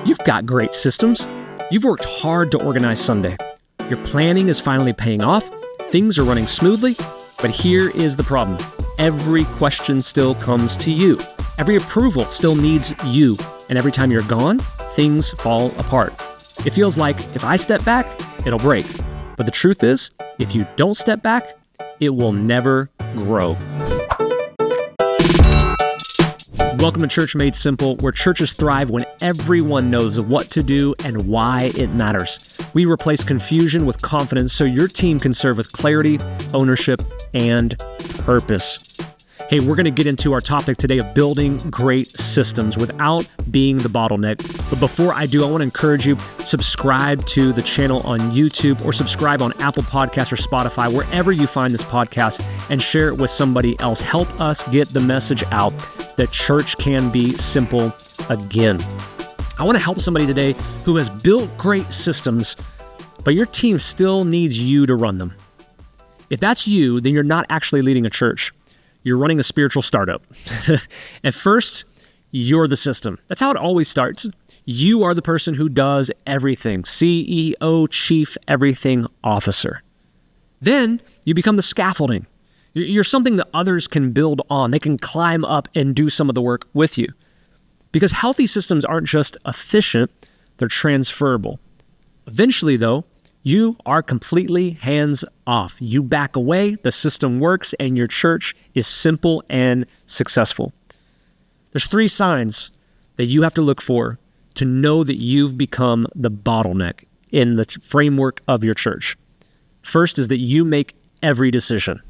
You've got great systems. You've worked hard to organize Sunday. Your planning is finally paying off. Things are running smoothly. But here is the problem. Every question still comes to you. Every approval still needs you. And every time you're gone, things fall apart. It feels like if I step back, it'll break. But the truth is, if you don't step back, it will never grow. Welcome to Church Made Simple, where churches thrive when everyone knows what to do and why it matters. We replace confusion with confidence so your team can serve with clarity, ownership, and purpose. Hey, we're going to get into our topic today of building great systems without being the bottleneck. But before I do, I want to encourage you, subscribe to the channel on YouTube or subscribe on Apple Podcasts or Spotify, wherever you find this podcast, and share it with somebody else. Help us get the message out that church can be simple again. I want to help somebody today who has built great systems, but your team still needs you to run them. If that's you, then you're not actually leading a church. You're running a spiritual startup. At first, you're the system. That's how it always starts. You are the person who does everything. CEO, Chief Everything Officer. Then you become the scaffolding. You're something that others can build on. They can climb up and do some of the work with you. Because healthy systems aren't just efficient, they're transferable. Eventually, though, you are completely hands off. You back away, the system works, and your church is simple and successful. There's 3 signs that you have to look for to know that you've become the bottleneck in the framework of your church. First is that you make every decision.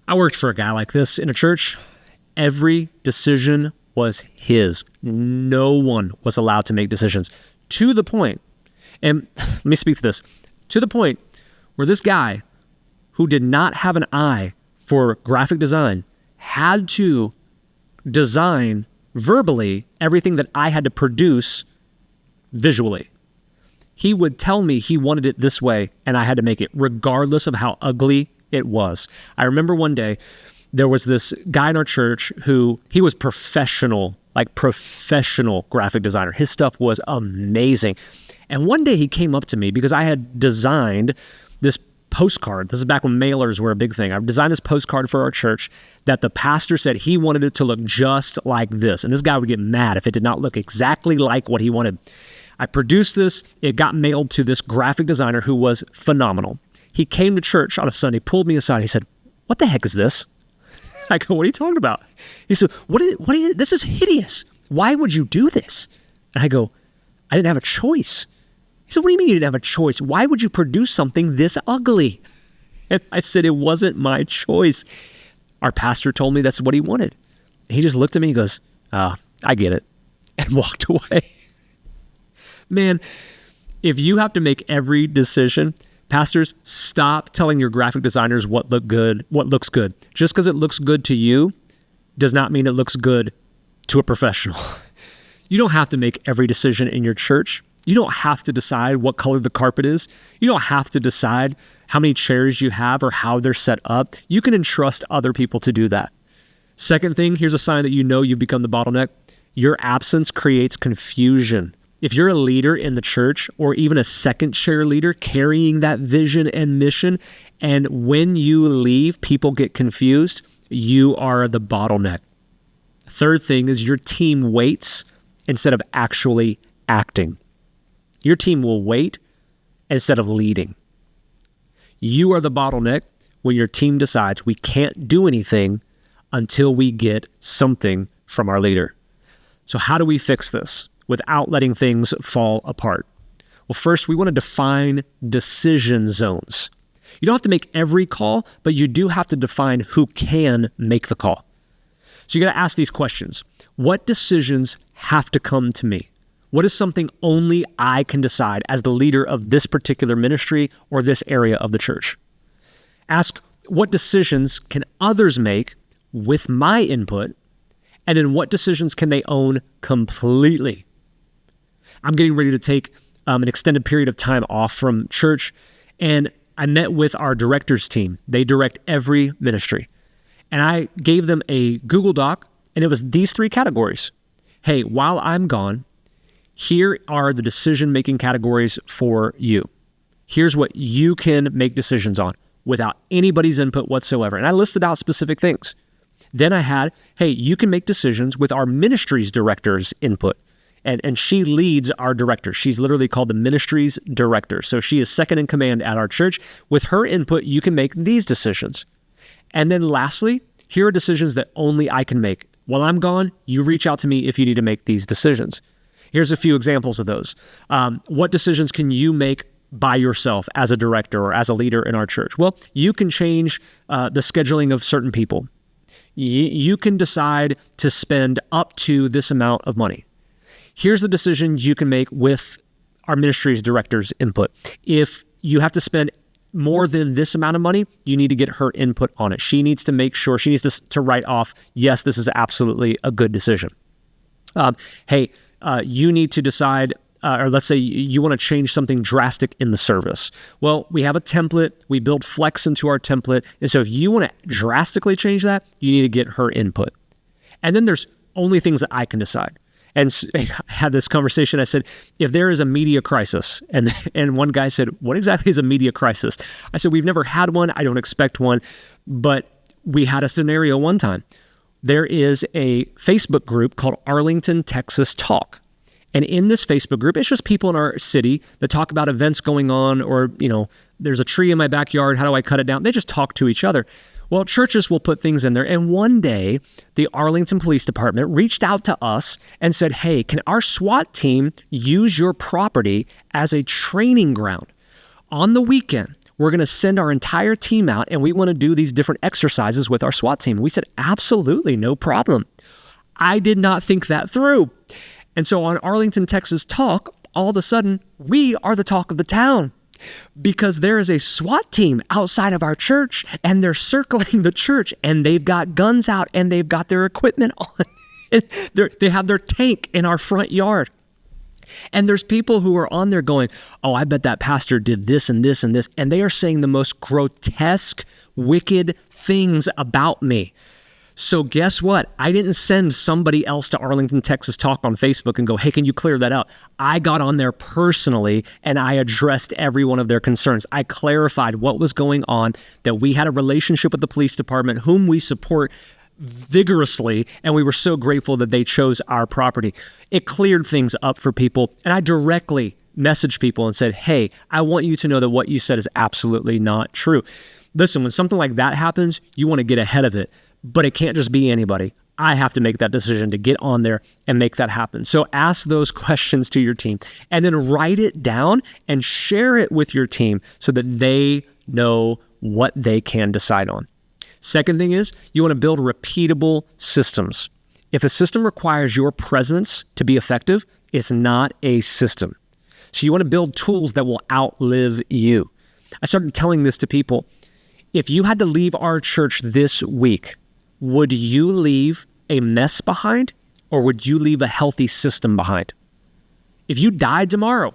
I worked for a guy like this in a church. Every decision was his. No one was allowed to make decisions, to the point, and let me speak to this, to the point where this guy, who did not have an eye for graphic design, had to design verbally everything that I had to produce visually. He would tell me he wanted it this way, and I had to make it, regardless of how ugly it was. I remember one day, there was this guy in our church who, he was professional graphic designer. His stuff was amazing. And one day he came up to me because I had designed this postcard. This is back when mailers were a big thing. I designed this postcard for our church that the pastor said he wanted it to look just like this. And this guy would get mad if it did not look exactly like what he wanted. I produced this. It got mailed to this graphic designer who was phenomenal. He came to church on a Sunday, pulled me aside. He said, "What the heck is this?" I go, "What are you talking about?" He said, "This is hideous. Why would you do this?" And I go, "I didn't have a choice." He said, "What do you mean you didn't have a choice? Why would you produce something this ugly?" And I said, "It wasn't my choice. Our pastor told me that's what he wanted." And he just looked at me and goes, "I get it," and walked away. Man, if you have to make every decision, pastors, stop telling your graphic designers what looks good. Just because it looks good to you does not mean it looks good to a professional. You don't have to make every decision in your church. You don't have to decide what color the carpet is. You don't have to decide how many chairs you have or how they're set up. You can entrust other people to do that. Second thing, here's a sign that you know you've become the bottleneck. Your absence creates confusion. If you're a leader in the church or even a second chair leader carrying that vision and mission, and when you leave, people get confused, you are the bottleneck. Third thing is your team waits instead of actually acting. Your team will wait instead of leading. You are the bottleneck when your team decides we can't do anything until we get something from our leader. So how do we fix this without letting things fall apart? Well, first, we want to define decision zones. You don't have to make every call, but you do have to define who can make the call. So you got to ask these questions. What decisions have to come to me? What is something only I can decide as the leader of this particular ministry or this area of the church? Ask, what decisions can others make with my input? And then what decisions can they own completely? I'm getting ready to take an extended period of time off from church, and I met with our directors team. They direct every ministry. And I gave them a Google Doc, and it was these 3 categories. Hey, while I'm gone, Here are the decision-making categories for you. Here's what you can make decisions on without anybody's input whatsoever. And I listed out specific things. Then I had, hey, you can make decisions with our ministries director's input. And she leads our director. She's literally called the ministries director. So she is second in command at our church. With her input, you can make these decisions. And then lastly, here are decisions that only I can make. While I'm gone, you reach out to me if you need to make these decisions. Here's a few examples of those. What decisions can you make by yourself as a director or as a leader in our church? Well, you can change the scheduling of certain people. You can decide to spend up to this amount of money. Here's the decision you can make with our ministries director's input. If you have to spend more than this amount of money, you need to get her input on it. She needs to make sure, she needs to write off, yes, this is absolutely a good decision. You need to decide, or let's say you want to change something drastic in the service. Well, we have a template. We build flex into our template. And so if you want to drastically change that, you need to get her input. And then there's only things that I can decide. And I had this conversation. I said, if there is a media crisis, and one guy said, what exactly is a media crisis? I said, we've never had one. I don't expect one. But we had a scenario one time. There is a Facebook group called Arlington, Texas Talk. And in this Facebook group, it's just people in our city that talk about events going on, or, there's a tree in my backyard. How do I cut it down? They just talk to each other. Well, churches will put things in there. And one day, the Arlington Police Department reached out to us and said, hey, can our SWAT team use your property as a training ground? On the weekend, we're going to send our entire team out, and we want to do these different exercises with our SWAT team. We said, absolutely, no problem. I did not think that through. And so on Arlington, Texas Talk, all of a sudden, we are the talk of the town. Because there is a SWAT team outside of our church, and they're circling the church, and they've got guns out, and they've got their equipment on. They have their tank in our front yard. And there's people who are on there going, oh, I bet that pastor did this and this and this. And they are saying the most grotesque, wicked things about me. So guess what? I didn't send somebody else to Arlington, Texas Talk on Facebook and go, hey, can you clear that out? I got on there personally and I addressed every one of their concerns. I clarified what was going on, that we had a relationship with the police department, whom we support vigorously, and we were so grateful that they chose our property. It cleared things up for people, and I directly messaged people and said, hey, I want you to know that what you said is absolutely not true. Listen, when something like that happens, you want to get ahead of it. But it can't just be anybody. I have to make that decision to get on there and make that happen. So ask those questions to your team and then write it down and share it with your team so that they know what they can decide on. Second thing is you want to build repeatable systems. If a system requires your presence to be effective, it's not a system. So you want to build tools that will outlive you. I started telling this to people. If you had to leave our church this week, would you leave a mess behind, or would you leave a healthy system behind? If you died tomorrow,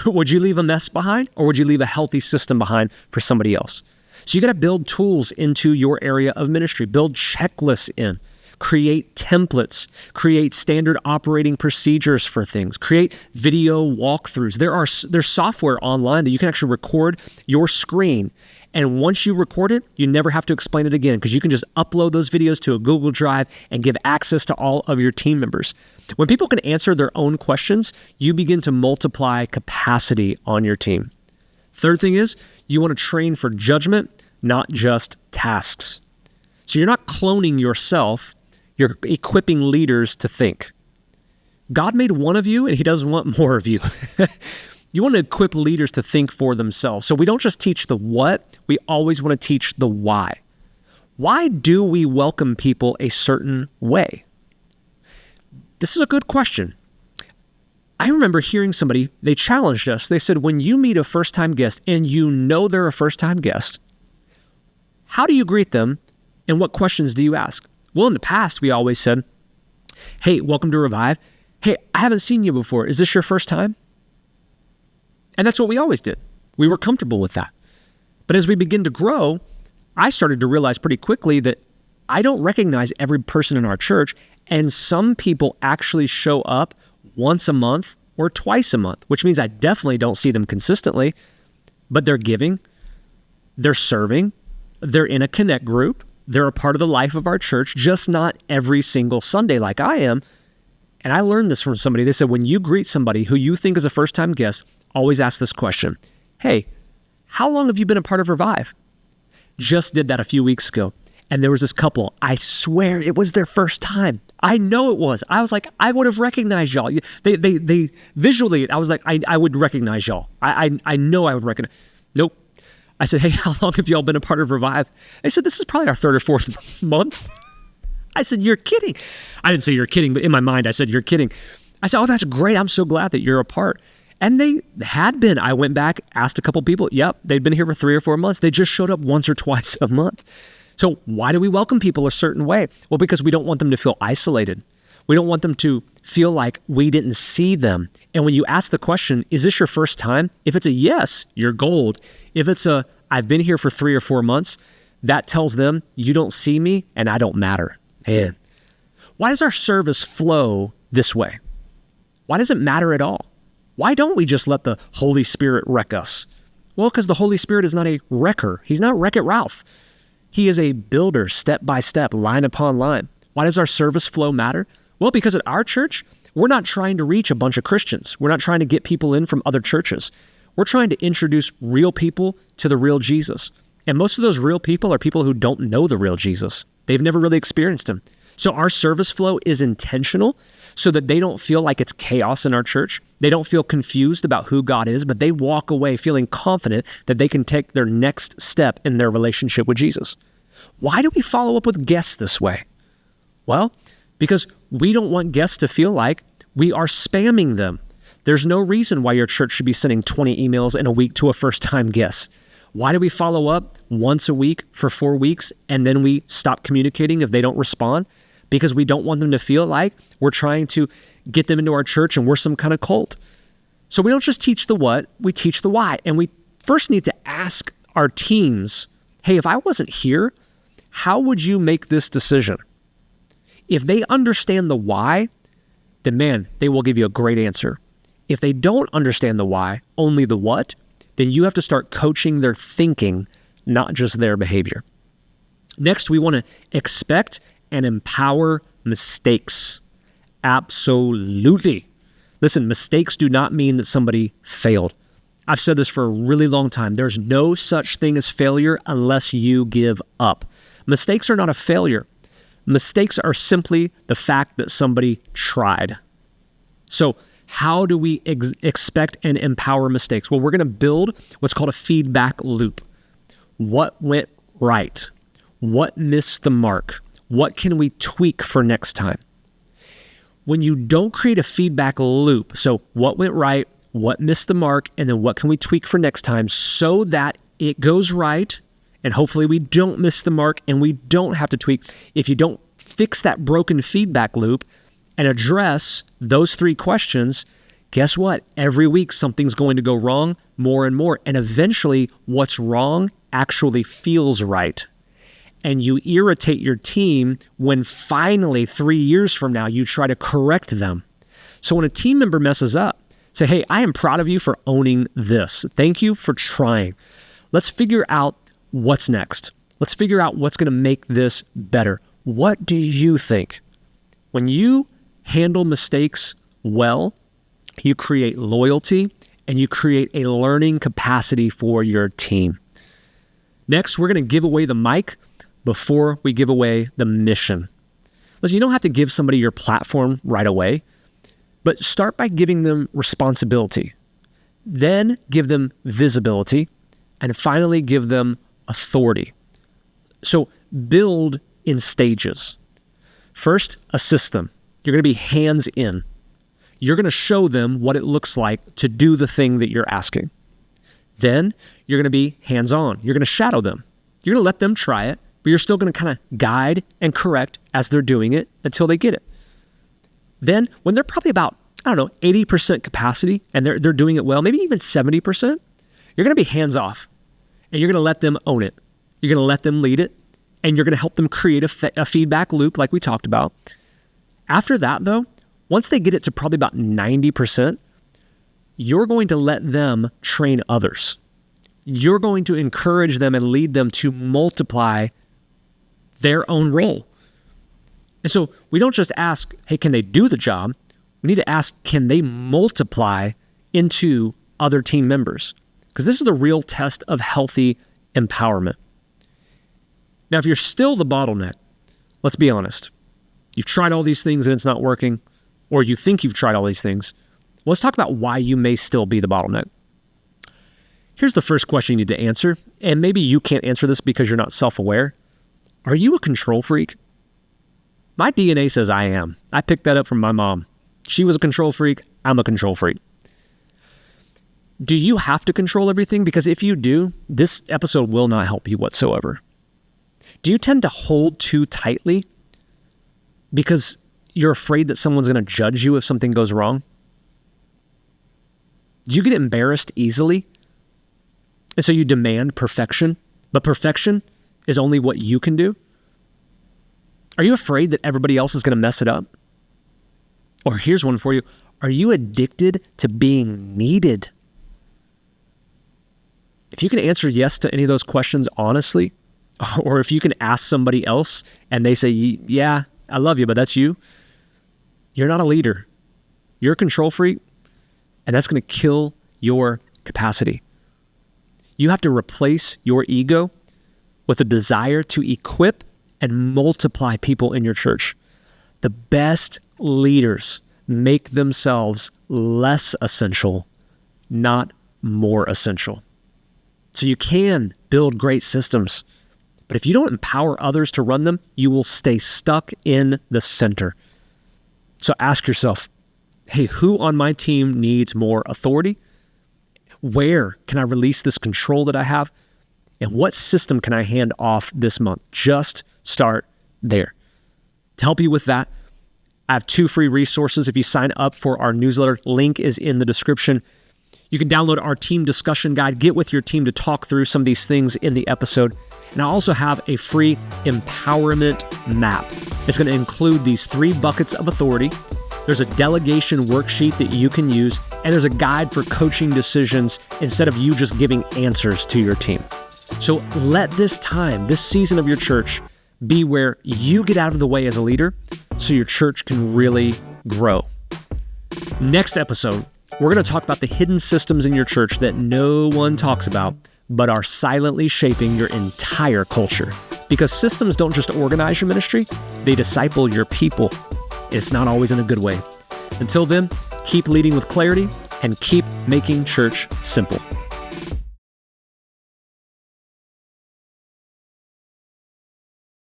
would you leave a mess behind, or would you leave a healthy system behind for somebody else? So you got to build tools into your area of ministry, build checklists in, create templates, create standard operating procedures for things, create video walkthroughs. There's software online that you can actually record your screen. And once you record it, you never have to explain it again because you can just upload those videos to a Google Drive and give access to all of your team members. When people can answer their own questions, you begin to multiply capacity on your team. Third thing is you want to train for judgment, not just tasks. So you're not cloning yourself, you're equipping leaders to think. God made one of you and he doesn't want more of you. You want to equip leaders to think for themselves. So we don't just teach the what, we always want to teach the why. Why do we welcome people a certain way? This is a good question. I remember hearing somebody, they challenged us. They said, when you meet a first-time guest and you know they're a first-time guest, how do you greet them and what questions do you ask? Well, in the past, we always said, hey, welcome to Revive. Hey, I haven't seen you before. Is this your first time? And that's what we always did. We were comfortable with that. But as we begin to grow, I started to realize pretty quickly that I don't recognize every person in our church, and some people actually show up once a month, or twice a month, which means I definitely don't see them consistently, but they're giving, they're serving, they're in a connect group, they're a part of the life of our church, just not every single Sunday like I am. And I learned this from somebody. They said, when you greet somebody who you think is a first-time guest, always ask this question. Hey, how long have you been a part of Revive? Just did that a few weeks ago. And there was this couple, I swear it was their first time. I know it was. I was like, I would have recognized y'all. They visually, I was like, I would recognize y'all. I know I would recognize. Nope. I said, hey, how long have y'all been a part of Revive? They said, this is probably our third or fourth month. I said, you're kidding. I didn't say you're kidding, but in my mind, I said, you're kidding. I said, oh, that's great. I'm so glad that you're a part. And they had been. I went back, asked a couple people. Yep, they'd been here for 3 or 4 months. They just showed up once or twice a month. So why do we welcome people a certain way? Well, because we don't want them to feel isolated. We don't want them to feel like we didn't see them. And when you ask the question, is this your first time? If it's a yes, you're gold. If it's a, I've been here for 3 or 4 months, that tells them you don't see me and I don't matter. Man, why does our service flow this way? Why does it matter at all? Why don't we just let the Holy Spirit wreck us? Well, because the Holy Spirit is not a wrecker. He's not Wreck-It Ralph. He is a builder, step by step, line upon line. Why does our service flow matter? Well, because at our church, we're not trying to reach a bunch of Christians. We're not trying to get people in from other churches. We're trying to introduce real people to the real Jesus. And most of those real people are people who don't know the real Jesus. They've never really experienced him. So our service flow is intentional so that they don't feel like it's chaos in our church. They don't feel confused about who God is, but they walk away feeling confident that they can take their next step in their relationship with Jesus. Why do we follow up with guests this way? Well, because we don't want guests to feel like we are spamming them. There's no reason why your church should be sending 20 emails in a week to a first-time guest. Why do we follow up once a week for 4 weeks and then we stop communicating if they don't respond? Because we don't want them to feel like we're trying to get them into our church and we're some kind of cult. So we don't just teach the what, we teach the why. And we first need to ask our teams, hey, if I wasn't here, how would you make this decision? If they understand the why, then man, they will give you a great answer. If they don't understand the why, only the what, then you have to start coaching their thinking, not just their behavior. Next, we want to expect and empower mistakes. Absolutely. Listen, mistakes do not mean that somebody failed. I've said this for a really long time. There's no such thing as failure unless you give up. Mistakes are not a failure. Mistakes are simply the fact that somebody tried. So how do we expect and empower mistakes? Well, we're going to build what's called a feedback loop. What went right? What missed the mark? What can we tweak for next time? When you don't create a feedback loop, so what went right, what missed the mark, and then what can we tweak for next time so that it goes right, and hopefully we don't miss the mark and we don't have to tweak. If you don't fix that broken feedback loop and address those 3 questions, guess what? Every week something's going to go wrong more and more, and eventually what's wrong actually feels right. And you irritate your team when finally 3 years from now you try to correct them. So when a team member messes up, say, hey, I am proud of you for owning this. Thank you for trying. Let's figure out what's next. Let's figure out what's going to make this better. What do you think? When you handle mistakes well, you create loyalty and you create a learning capacity for your team. Next, we're going to give away the mic before we give away the mission. Listen, you don't have to give somebody your platform right away, but start by giving them responsibility. Then give them visibility, and finally give them authority. So build in stages. First, assist them. You're going to be hands in. You're going to show them what it looks like to do the thing that you're asking. Then you're going to be hands on. You're going to shadow them. You're going to let them try it, but you're still going to kind of guide and correct as they're doing it until they get it. Then when they're probably about, 80% capacity and they're doing it well, maybe even 70%, you're going to be hands off and you're going to let them own it. You're going to let them lead it and you're going to help them create a feedback loop like we talked about. After that though, once they get it to probably about 90%, you're going to let them train others. You're going to encourage them and lead them to multiply their own role. And so we don't just ask, hey, can they do the job? We need to ask, can they multiply into other team members? Because this is the real test of healthy empowerment. Now, if you're still the bottleneck, let's be honest. You've tried all these things and it's not working, or you think you've tried all these things. Let's talk about why you may still be the bottleneck. Here's the first question you need to answer, and maybe you can't answer this because you're not self-aware. Are you a control freak? My DNA says I am. I picked that up from my mom. She was a control freak. I'm a control freak. Do you have to control everything? Because if you do, this episode will not help you whatsoever. Do you tend to hold too tightly because you're afraid that someone's going to judge you if something goes wrong? Do you get embarrassed easily? And so you demand perfection, but perfection is only what you can do? Are you afraid that everybody else is going to mess it up? Or here's one for you. Are you addicted to being needed? If you can answer yes to any of those questions honestly, or if you can ask somebody else and they say, yeah, I love you, but that's you, you're not a leader. You're a control freak, and that's going to kill your capacity. You have to replace your ego with a desire to equip and multiply people in your church. The best leaders make themselves less essential, not more essential. So you can build great systems, but if you don't empower others to run them, you will stay stuck in the center. So ask yourself, hey, who on my team needs more authority? Where can I release this control that I have? And what system can I hand off this month? Just start there. To help you with that, I have 2 free resources. If you sign up for our newsletter, link is in the description. You can download our team discussion guide, get with your team to talk through some of these things in the episode. And I also have a free empowerment map. It's going to include these 3 buckets of authority. There's a delegation worksheet that you can use, and there's a guide for coaching decisions instead of you just giving answers to your team. So let this time, this season of your church, be where you get out of the way as a leader so your church can really grow. Next episode, we're going to talk about the hidden systems in your church that no one talks about, but are silently shaping your entire culture. Because systems don't just organize your ministry, they disciple your people. It's not always in a good way. Until then, keep leading with clarity and keep making church simple.